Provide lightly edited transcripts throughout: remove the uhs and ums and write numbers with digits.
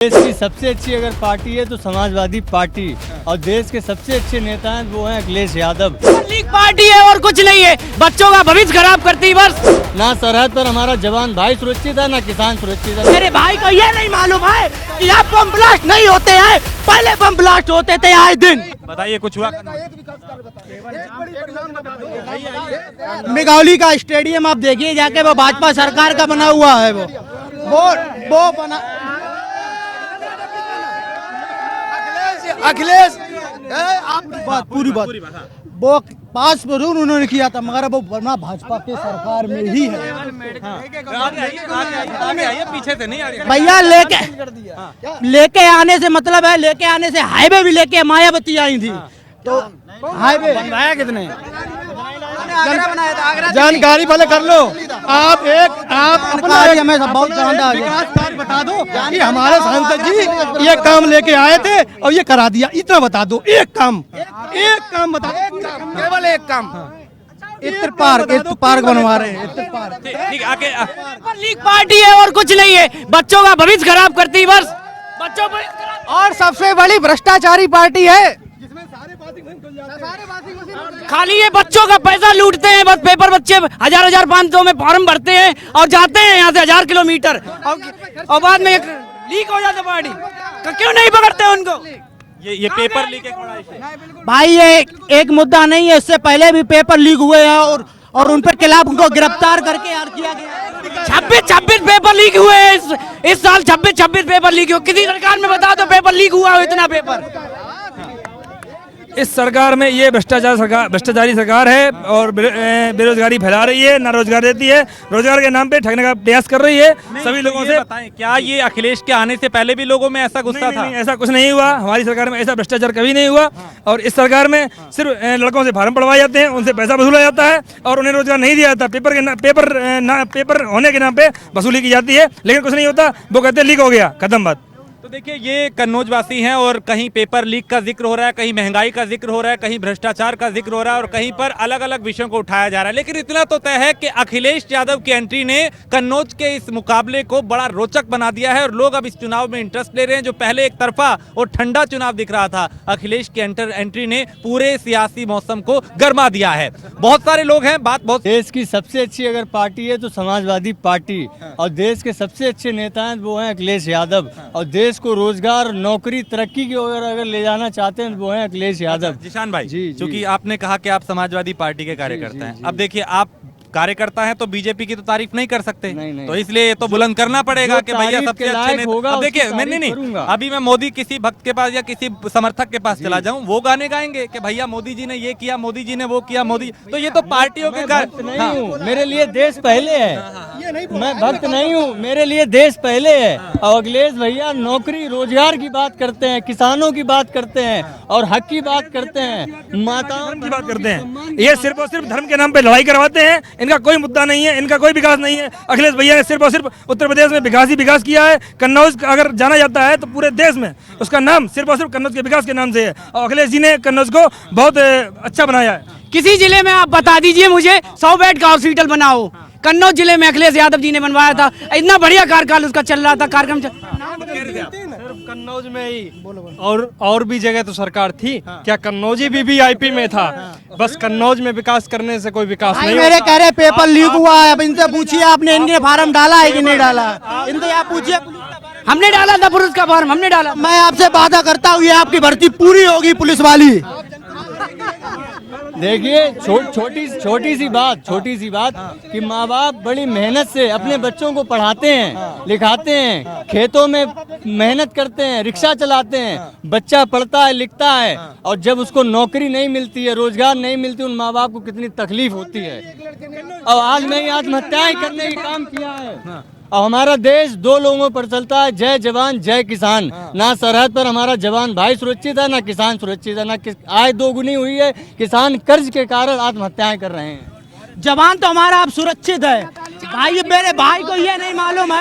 देश की सबसे अच्छी अगर पार्टी है तो समाजवादी पार्टी, और देश के सबसे अच्छे नेता हैं वो हैं अखिलेश यादव। लीग पार्टी है और कुछ नहीं है, बच्चों का भविष्य खराब करती बस। ना सरहद पर हमारा जवान भाई सुरक्षित है, ना किसान सुरक्षित है। मेरे भाई को ये नहीं मालूम है कि यहाँ बम ब्लास्ट नहीं होते हैं, पहले बम ब्लास्ट होते थे आए दिन। बताइए कुछ हुआ? मिगौली का स्टेडियम आप देखिए जाके, वो भाजपा सरकार का बना हुआ है। वो बना अखिलेश बात पूरी बात वो पास पर उन्होंने किया था, मगर वो बना भाजपा की सरकार में ही है। आगे पीछे से नहीं आ रही भैया लेके आने से मतलब है, लेके आने से हाईवे भी लेके मायावती आई थी, तो हाईवे बनवाया कितने? जानकारी भले कर लो। आप अपना हमें बहुत जानता विकास कार्य बता दो कि हमारे सांसद जी ये काम लेके आए थे और ये करा दिया, इतना बता दो। एक काम बता दो, केवल एक काम। इत्र पार्क बनवा रहे हैं। इत्र पार्क ठीक आगे लीग पार्टी है और कुछ नहीं है, बच्चों का भविष्य खराब करती बस। बच्चों और सबसे बड़ी भ्रष्टाचारी पार्टी है। खाली ये बच्चों का पैसा लूटते हैं बस। पेपर बच्चे 1000-1500 में फॉर्म भरते हैं और जाते हैं यहाँ से 1000 किलोमीटर, और बाद में लीक हो जाता पार्टी। क्यों नहीं पकड़ते उनको? ये पेपर लीक एक बड़ा इशू है। भाई ये एक मुद्दा नहीं है, इससे पहले भी पेपर लीक हुए हैं और उन पर खिलाफ उनको गिरफ्तार करके यार किया गया। 26 पेपर लीक हुए हैं इस साल। 26 पेपर लीक हुए। किसी सरकार में बता दो पेपर लीक हुआ हो इतना पेपर। इस सरकार में ये भ्रष्टाचारी सरकार है और बेरोजगारी फैला रही है, ना रोजगार देती है, रोजगार के नाम पे ठगने का प्रयास कर रही है सभी लोगों से। बताएं, क्या ये अखिलेश के आने से पहले भी लोगों में ऐसा गुस्सा था? नहीं, ऐसा कुछ नहीं हुआ। हमारी सरकार में ऐसा भ्रष्टाचार कभी नहीं हुआ। और इस सरकार में सिर्फ लड़कों से फार्म पढ़वाए जाते हैं, उनसे पैसा वसूला जाता है और उन्हें रोजगार नहीं दिया जाता। पेपर होने के नाम पे वसूली की जाती है, लेकिन कुछ नहीं होता। वो कहते लीक हो गया, खत्म बात। तो देखिए, ये कन्नौज वासी हैं और कहीं पेपर लीक का जिक्र हो रहा है, कहीं महंगाई का जिक्र हो रहा है, कहीं भ्रष्टाचार का जिक्र हो रहा है और कहीं पर अलग अलग विषयों को उठाया जा रहा है। लेकिन इतना तो तय है कि अखिलेश यादव की एंट्री ने कन्नौज के इस मुकाबले को बड़ा रोचक बना दिया है और लोग अब इस चुनाव में इंटरेस्ट ले रहे हैं। जो पहले एक तरफा और ठंडा चुनाव दिख रहा था, अखिलेश की एंट्री ने पूरे सियासी मौसम को गर्मा दिया है। बहुत सारे लोग हैं, बहुत देश की सबसे अच्छी अगर पार्टी है तो समाजवादी पार्टी, और देश के सबसे अच्छे नेता हैं वो हैं अखिलेश यादव, और देश को रोजगार, नौकरी, तरक्की की ओर अगर ले जाना चाहते हैं वो हैं अखिलेश यादव। जिशान भाई, जी, क्योंकि आपने कहा कि आप समाजवादी पार्टी के कार्यकर्ता हैं, अब देखिए आप कार्यकर्ता हैं तो बीजेपी की तो तारीफ नहीं कर सकते। नहीं। तो इसलिए ये तो बुलंद करना पड़ेगा कि भैया सबसे अच्छे नेता। अब देखिए, नहीं, अभी मैं मोदी किसी भक्त के पास या किसी समर्थक के पास चला जाऊं, वो गाने गाएंगे कि भैया मोदी जी ने ये किया, मोदी जी ने वो किया, मोदी। तो ये तो पार्टियों के नहीं हूँ, मेरे लिए देश पहले है। मैं भक्त नहीं हूँ, मेरे लिए देश पहले है। और अखिलेश भैया नौकरी, रोजगार की बात करते हैं, किसानों की बात करते हैं और हक की बात करते हैं, माताओं की बात करते हैं। ये सिर्फ और सिर्फ धर्म के नाम पे लड़ाई करवाते हैं। इनका कोई मुद्दा नहीं है, इनका कोई विकास नहीं है। अखिलेश भैया ने सिर्फ और सिर्फ उत्तर प्रदेश में विकास किया है। कन्नौज अगर जाना जाता है तो पूरे देश में उसका नाम सिर्फ और सिर्फ कन्नौज के विकास के नाम से है, और अखिलेश जी ने कन्नौज को बहुत अच्छा बनाया है। किसी जिले में आप बता दीजिए मुझे 100 बेड का हॉस्पिटल बनाओ। कन्नौज जिले में अखिलेश यादव जी ने बनवाया था, इतना बढ़िया कार्यकाल उसका चल रहा था। कार्यक्रम कन्नौज में ही और भी जगह तो सरकार थी। क्या कन्नौज ही वीवीआईपी में था? बस कन्नौज में विकास करने से कोई विकास नहीं। मेरे कह रहे पेपर लीक हुआ है, अब इनसे पूछिए आपने इनके फार्म डाला है कि नहीं डाला? इनसे आप पूछिए। हमने डाला था पुलिस का फॉर्म, हमने डाला। मैं आपसे वादा करता हूँ ये आपकी भर्ती पूरी होगी पुलिस वाली। देखिए, छोटी सी बात कि माँ बाप बड़ी मेहनत से अपने बच्चों को पढ़ाते हैं, लिखाते हैं, खेतों में मेहनत करते हैं, रिक्शा चलाते हैं, बच्चा पढ़ता है, लिखता है, और जब उसको नौकरी नहीं मिलती है, रोजगार नहीं मिलती, उन माँ बाप को कितनी तकलीफ होती है। और आज मैं आत्महत्याएं करने का काम किया है। और हमारा देश दो लोगों पर चलता है, जय जवान जय किसान। ना सरहद पर हमारा जवान भाई सुरक्षित है, ना किसान सुरक्षित है, ना आय दोगुनी हुई है, किसान कर्ज के कारण आत्महत्याएं कर रहे हैं। जवान तो हमारा अब सुरक्षित है भाई। मेरे भाई को ये नहीं मालूम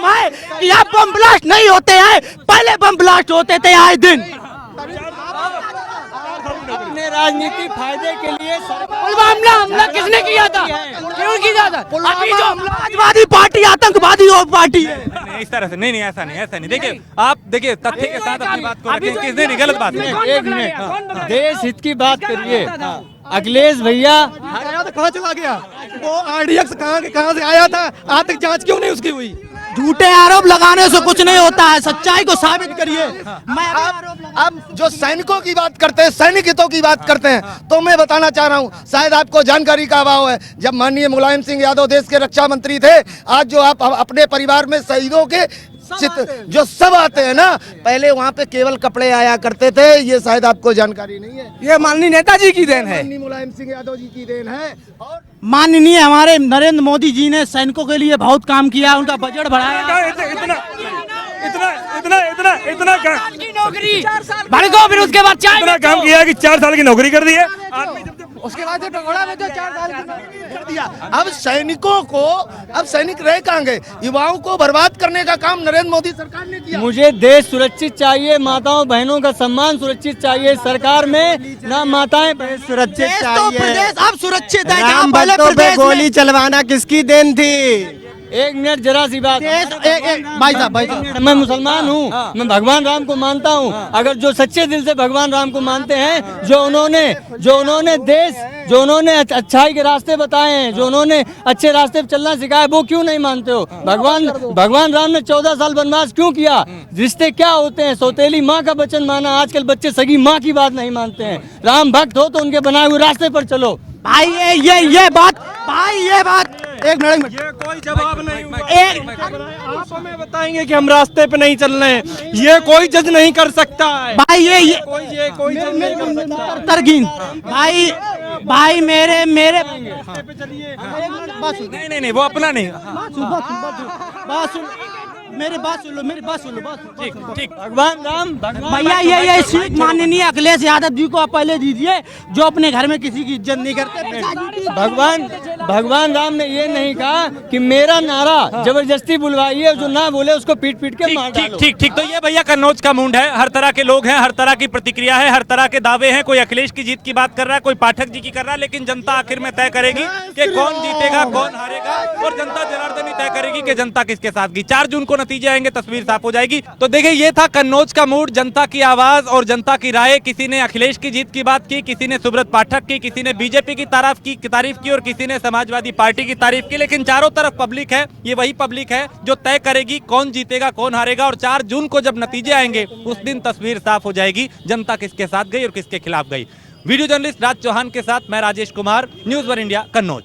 है, कि यहाँ बम ब्लास्ट नहीं होते हैं, पहले बम ब्लास्ट होते थे आए दिन। अपने राजनीतिक फायदे के लिए पुलवामा हमला किसने किया था, क्यों किया था? अभी जो समाजवादी पार्टी आतंकवादी और पार्टी है। नहीं, इस तरह से नहीं, ऐसा नहीं। देखिए आप देखिए तथ्य के साथ अपनी बात को रखें, किसने नहीं, गलत बात नहीं। एक मिनट, देश हित की बात करिए। अखिलेश भैया आया तो कहाँ चला गया वो? आरडीएक्स कहाँ से आया था? आज तक जांच क्यों नहीं उसकी हुई? झूठे आरोप लगाने से कुछ नहीं होता है, सच्चाई को साबित करिए। मैं अब जो सैनिकों की बात करते हैं, सैनिक हितों की बात करते हैं, तो मैं बताना चाह रहा हूं, शायद आपको जानकारी का अभाव है। जब माननीय मुलायम सिंह यादव देश के रक्षा मंत्री थे, आज जो आप अपने परिवार में शहीदों के जो सब आते हैं ना, पहले वहाँ पे केवल कपड़े आया करते थे, ये शायद आपको जानकारी नहीं है। ये माननीय नेताजी की देन है, माननीय मुलायम सिंह यादव जी की देन है। और माननीय हमारे नरेंद्र मोदी जी ने सैनिकों के लिए बहुत काम किया, उनका बजट बढ़ाया। इतना नौकरी भड़को, फिर उसके बाद इतना काम किया कि 4 साल की नौकरी कर दी है। उसके बाद जो टकोड़ा में जो 4 साल की नौकरी कर दिया। अब सैनिकों को, अब सैनिक रह कहाँ गए? युवाओं को बर्बाद करने का काम नरेंद्र मोदी सरकार ने किया। मुझे देश सुरक्षित चाहिए, माताओं बहनों का सम्मान सुरक्षित चाहिए। सरकार में ना माताएं बहन सुरक्षित चाहिए। प्रदेश अब सुरक्षित है। राम भक्तों पे गोली चलवाना किसकी देन थी? एक मिनट, जरा सी बात। भाई साहब, मैं मुसलमान हूँ, मैं भगवान राम को मानता हूँ। अगर जो सच्चे दिल से भगवान राम को मानते हैं, जो उन्होंने अच्छाई के रास्ते बताए हैं, जो उन्होंने अच्छे रास्ते पे चलना सिखाया, वो क्यों नहीं मानते हो? भगवान राम ने 14 साल वनवास क्यों किया? रिश्ते क्या होते हैं? सौतेली माँ का वचन माना। आजकल बच्चे सगी माँ की बात नहीं मानते हैं। राम भक्त हो तो उनके बनाए हुए रास्ते पर चलो। भाई ये बात एक मिनट, ये कोई जवाब नहीं। आप हमें बताएंगे कि हम रास्ते पे नहीं चल रहे हैं, ये कोई जज नहीं कर सकता है। भाई ये कोई जज नहीं कर सकता। तरकीन भाई मेरे नहीं, वो अपना नहीं। मेरी बात सुन लो। ठीक। भगवान राम भैया ये सीट माननीय अखिलेश यादव जी को आप पहले दीजिए, जो अपने घर में किसी की इज्जत नहीं करते। भगवान राम ने ये नहीं कहा कि मेरा नारा जबरदस्ती बुलवाइए, जो ना बोले उसको पीट के मार डालो। ठीक। तो ये भैया कन्नौज का मूड है। हर तरह के लोग हैं, हर तरह की प्रतिक्रिया है, हर तरह के दावे हैं। कोई अखिलेश की जीत की बात कर रहा है, कोई पाठक जी की कर रहा है, लेकिन जनता आखिर में तय करेगी कि कौन जीतेगा, कौन हारेगा, और जनता जनार्दन ही तय करेगी कि जनता किसके साथ गई। 4 जून को नतीजे आएंगे, तस्वीर साफ हो जाएगी। तो देखिए, ये था कन्नौज का मूड, जनता की आवाज और जनता की राय। किसी ने अखिलेश की जीत की बात की, किसी ने सुब्रत पाठक की, किसी ने बीजेपी की तारीफ की और किसी ने समाजवादी पार्टी की तारीफ की। लेकिन चारों तरफ पब्लिक है, ये वही पब्लिक है जो तय करेगी कौन जीतेगा, कौन हारेगा। और 4 जून को जब नतीजे आएंगे, उस दिन तस्वीर साफ हो जाएगी, जनता किसके साथ गई और किसके खिलाफ गई। वीडियो जर्नलिस्ट राज चौहान के साथ मैं राजेश कुमार, न्यूज़ 1 इंडिया, कन्नौज।